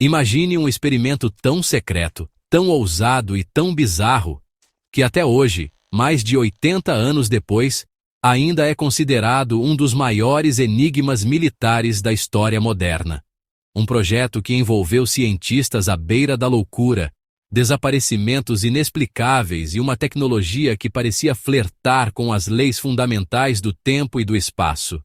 Imagine um experimento tão secreto, tão ousado e tão bizarro, que até hoje, mais de 80 anos depois, ainda é considerado um dos maiores enigmas militares da história moderna. Um projeto que envolveu cientistas à beira da loucura, desaparecimentos inexplicáveis e uma tecnologia que parecia flertar com as leis fundamentais do tempo e do espaço.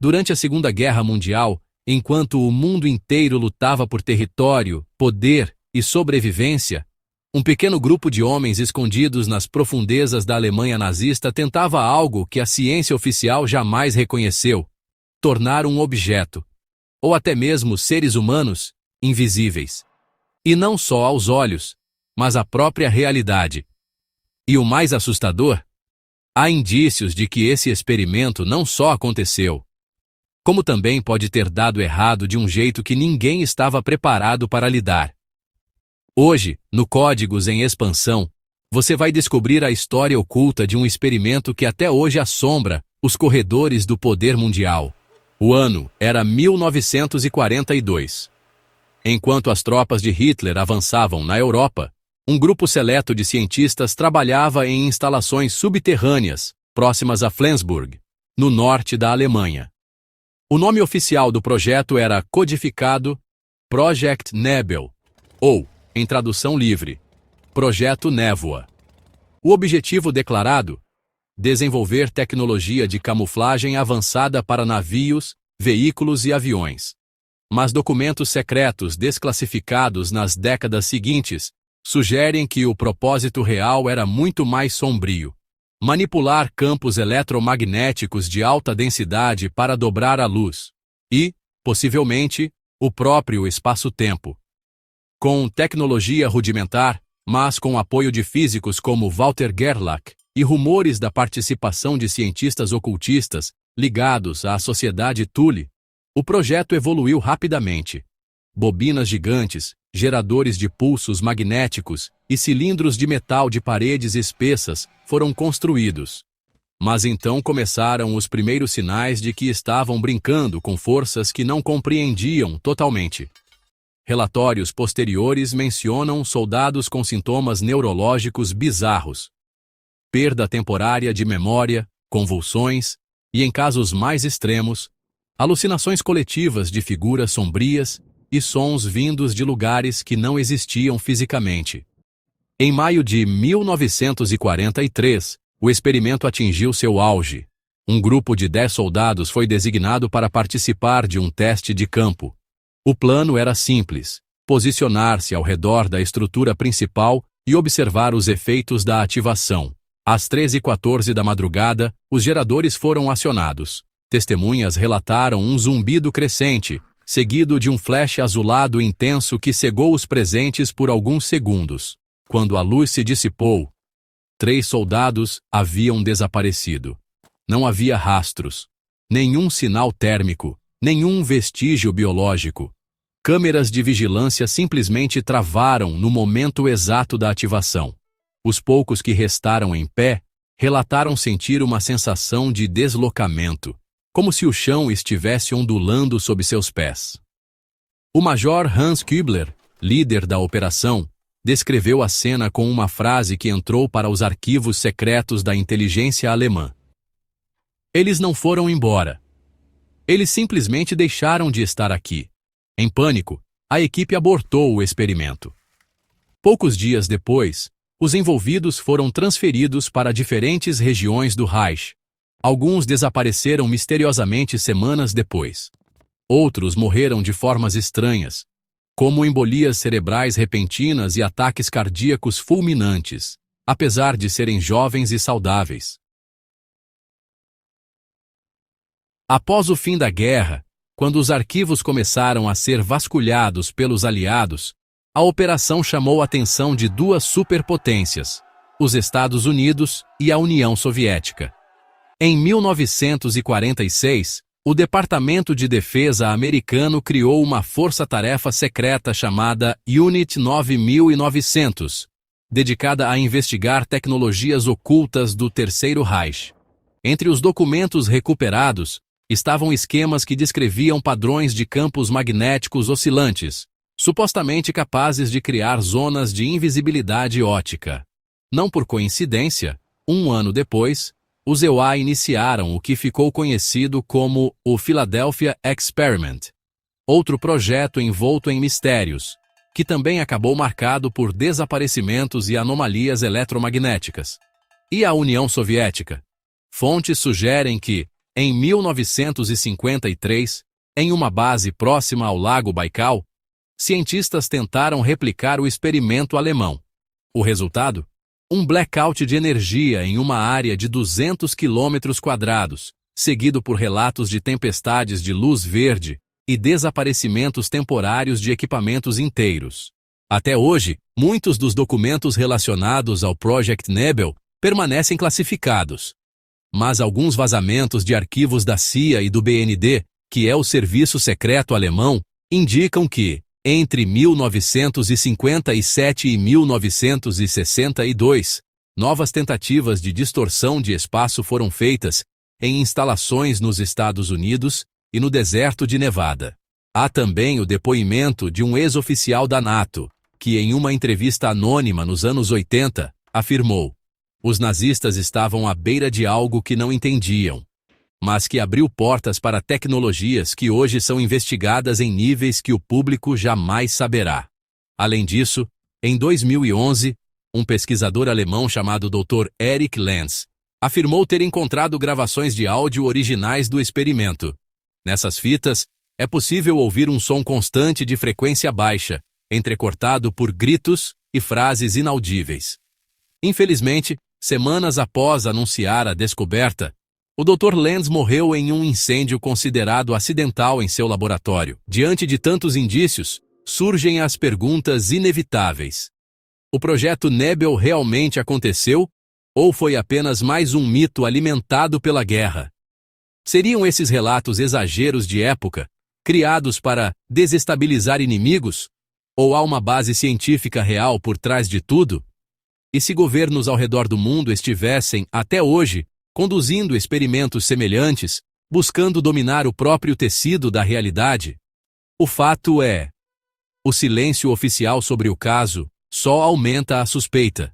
Durante a Segunda Guerra Mundial, enquanto o mundo inteiro lutava por território, poder e sobrevivência, um pequeno grupo de homens escondidos nas profundezas da Alemanha nazista tentava algo que a ciência oficial jamais reconheceu: tornar um objeto, ou até mesmo seres humanos, invisíveis. E não só aos olhos, mas à própria realidade. E o mais assustador? Há indícios de que esse experimento não só aconteceu, como também pode ter dado errado de um jeito que ninguém estava preparado para lidar. Hoje, no Códigos em Expansão, você vai descobrir a história oculta de um experimento que até hoje assombra os corredores do poder mundial. O ano era 1942. Enquanto as tropas de Hitler avançavam na Europa, um grupo seleto de cientistas trabalhava em instalações subterrâneas, próximas a Flensburg, no norte da Alemanha. O nome oficial do projeto era codificado Project Nebel, ou, em tradução livre, Projeto Névoa. O objetivo declarado: desenvolver tecnologia de camuflagem avançada para navios, veículos e aviões. Mas documentos secretos desclassificados nas décadas seguintes sugerem que o propósito real era muito mais sombrio: manipular campos eletromagnéticos de alta densidade para dobrar a luz e, possivelmente, o próprio espaço-tempo. Com tecnologia rudimentar, mas com apoio de físicos como Walter Gerlach e rumores da participação de cientistas ocultistas ligados à Sociedade Thule, o projeto evoluiu rapidamente. Bobinas gigantes, geradores de pulsos magnéticos e cilindros de metal de paredes espessas foram construídos. Mas então começaram os primeiros sinais de que estavam brincando com forças que não compreendiam totalmente. Relatórios posteriores mencionam soldados com sintomas neurológicos bizarros, perda temporária de memória, convulsões e, em casos mais extremos, alucinações coletivas de figuras sombrias e sons vindos de lugares que não existiam fisicamente. Em maio de 1943, o experimento atingiu seu auge. Um grupo de 10 soldados foi designado para participar de um teste de campo. O plano era simples: posicionar-se ao redor da estrutura principal e observar os efeitos da ativação. Às 13h14 da madrugada, os geradores foram acionados. Testemunhas relataram um zumbido crescente, seguido de um flash azulado intenso que cegou os presentes por alguns segundos. Quando a luz se dissipou, 3 soldados haviam desaparecido. Não havia rastros, nenhum sinal térmico, nenhum vestígio biológico. Câmeras de vigilância simplesmente travaram no momento exato da ativação. Os poucos que restaram em pé relataram sentir uma sensação de deslocamento, como se o chão estivesse ondulando sob seus pés. O major Hans Kübler, líder da operação, descreveu a cena com uma frase que entrou para os arquivos secretos da inteligência alemã. Eles não foram embora. Eles simplesmente deixaram de estar aqui. Em pânico, a equipe abortou o experimento. Poucos dias depois, os envolvidos foram transferidos para diferentes regiões do Reich. Alguns desapareceram misteriosamente semanas depois. Outros morreram de formas estranhas, como embolias cerebrais repentinas e ataques cardíacos fulminantes, apesar de serem jovens e saudáveis. Após o fim da guerra, quando os arquivos começaram a ser vasculhados pelos aliados, a operação chamou a atenção de 2 superpotências, os Estados Unidos e a União Soviética. Em 1946, o Departamento de Defesa americano criou uma força-tarefa secreta chamada Unit 9900, dedicada a investigar tecnologias ocultas do Terceiro Reich. Entre os documentos recuperados estavam esquemas que descreviam padrões de campos magnéticos oscilantes, supostamente capazes de criar zonas de invisibilidade ótica. Não por coincidência, um ano depois, os EUA iniciaram o que ficou conhecido como o Philadelphia Experiment, outro projeto envolto em mistérios, que também acabou marcado por desaparecimentos e anomalias eletromagnéticas. E a União Soviética? Fontes sugerem que, em 1953, em uma base próxima ao Lago Baikal, cientistas tentaram replicar o experimento alemão. O resultado? Um blackout de energia em uma área de 200 km², seguido por relatos de tempestades de luz verde e desaparecimentos temporários de equipamentos inteiros. Até hoje, muitos dos documentos relacionados ao Project Nebel permanecem classificados. Mas alguns vazamentos de arquivos da CIA e do BND, que é o serviço secreto alemão, indicam que, entre 1957 e 1962, novas tentativas de distorção de espaço foram feitas em instalações nos Estados Unidos e no deserto de Nevada. Há também o depoimento de um ex-oficial da NATO, que em uma entrevista anônima nos anos 80, afirmou: os nazistas estavam à beira de algo que não entendiam, mas que abriu portas para tecnologias que hoje são investigadas em níveis que o público jamais saberá. Além disso, em 2011, um pesquisador alemão chamado Dr. Eric Lenz afirmou ter encontrado gravações de áudio originais do experimento. Nessas fitas, é possível ouvir um som constante de frequência baixa, entrecortado por gritos e frases inaudíveis. Infelizmente, semanas após anunciar a descoberta, o Dr. Lenz morreu em um incêndio considerado acidental em seu laboratório. Diante de tantos indícios, surgem as perguntas inevitáveis. O projeto Nebel realmente aconteceu? Ou foi apenas mais um mito alimentado pela guerra? Seriam esses relatos exageros de época, criados para desestabilizar inimigos? Ou há uma base científica real por trás de tudo? E se governos ao redor do mundo estivessem, até hoje, conduzindo experimentos semelhantes, buscando dominar o próprio tecido da realidade? O fato é: o silêncio oficial sobre o caso só aumenta a suspeita.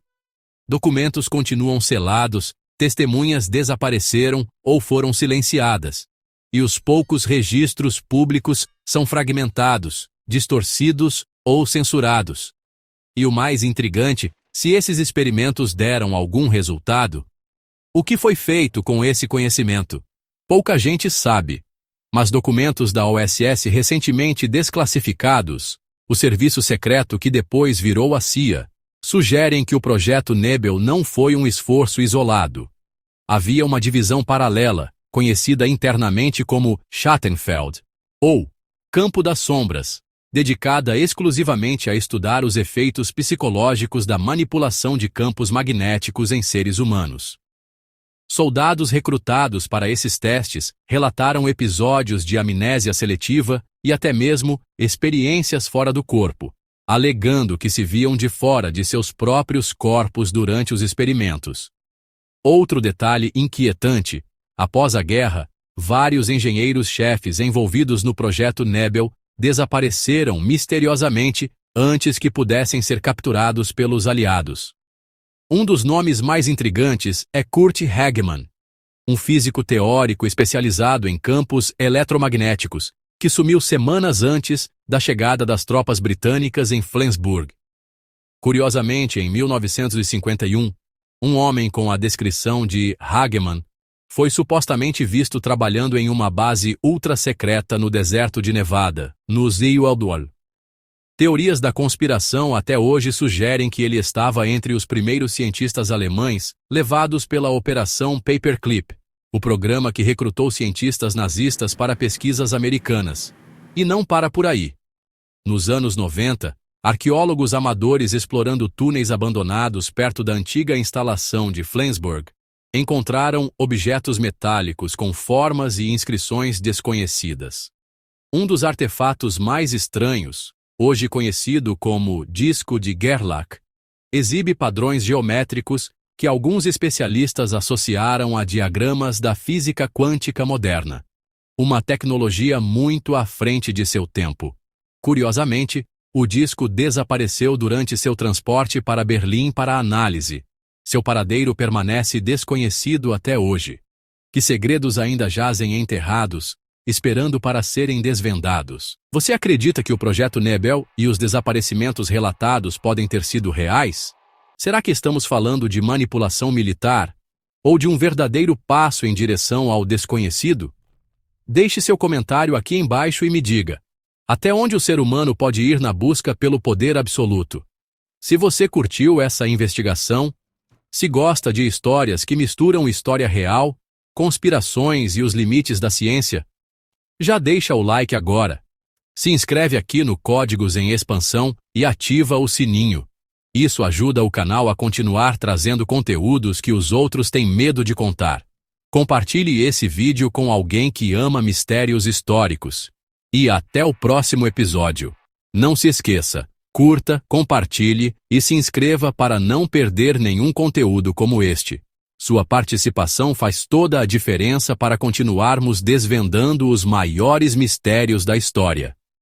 Documentos continuam selados, testemunhas desapareceram ou foram silenciadas. E os poucos registros públicos são fragmentados, distorcidos ou censurados. E o mais intrigante, se esses experimentos deram algum resultado, o que foi feito com esse conhecimento? Pouca gente sabe, mas documentos da OSS recentemente desclassificados, o serviço secreto que depois virou a CIA, sugerem que o projeto Nebel não foi um esforço isolado. Havia uma divisão paralela, conhecida internamente como Schattenfeld, ou Campo das Sombras, dedicada exclusivamente a estudar os efeitos psicológicos da manipulação de campos magnéticos em seres humanos. Soldados recrutados para esses testes relataram episódios de amnésia seletiva e até mesmo experiências fora do corpo, alegando que se viam de fora de seus próprios corpos durante os experimentos. Outro detalhe inquietante: após a guerra, vários engenheiros-chefes envolvidos no projeto Nebel desapareceram misteriosamente antes que pudessem ser capturados pelos aliados. Um dos nomes mais intrigantes é Kurt Hagemann, um físico teórico especializado em campos eletromagnéticos, que sumiu semanas antes da chegada das tropas britânicas em Flensburg. Curiosamente, em 1951, um homem com a descrição de Hagemann foi supostamente visto trabalhando em uma base ultra-secreta no deserto de Nevada, no Zieldwall. Teorias da conspiração até hoje sugerem que ele estava entre os primeiros cientistas alemães levados pela Operação Paperclip, o programa que recrutou cientistas nazistas para pesquisas americanas. E não para por aí. Nos anos 90, arqueólogos amadores explorando túneis abandonados perto da antiga instalação de Flensburg encontraram objetos metálicos com formas e inscrições desconhecidas. Um dos artefatos mais estranhos, hoje conhecido como disco de Gerlach, exibe padrões geométricos que alguns especialistas associaram a diagramas da física quântica moderna, uma tecnologia muito à frente de seu tempo. Curiosamente, O disco desapareceu durante seu transporte para Berlim para análise. Seu paradeiro permanece desconhecido até hoje. Que segredos ainda jazem enterrados, esperando para serem desvendados? Você acredita que o projeto Nebel e os desaparecimentos relatados podem ter sido reais? Será que estamos falando de manipulação militar ou de um verdadeiro passo em direção ao desconhecido? Deixe seu comentário aqui embaixo e me diga: até onde o ser humano pode ir na busca pelo poder absoluto? Se você curtiu essa investigação, se gosta de histórias que misturam história real, conspirações e os limites da ciência, já deixa o like agora. Se inscreve aqui no Códigos em Expansão e ativa o sininho. Isso ajuda o canal a continuar trazendo conteúdos que os outros têm medo de contar. Compartilhe esse vídeo com alguém que ama mistérios históricos. E até o próximo episódio. Não se esqueça, curta, compartilhe e se inscreva para não perder nenhum conteúdo como este. Sua participação faz toda a diferença para continuarmos desvendando os maiores mistérios da história.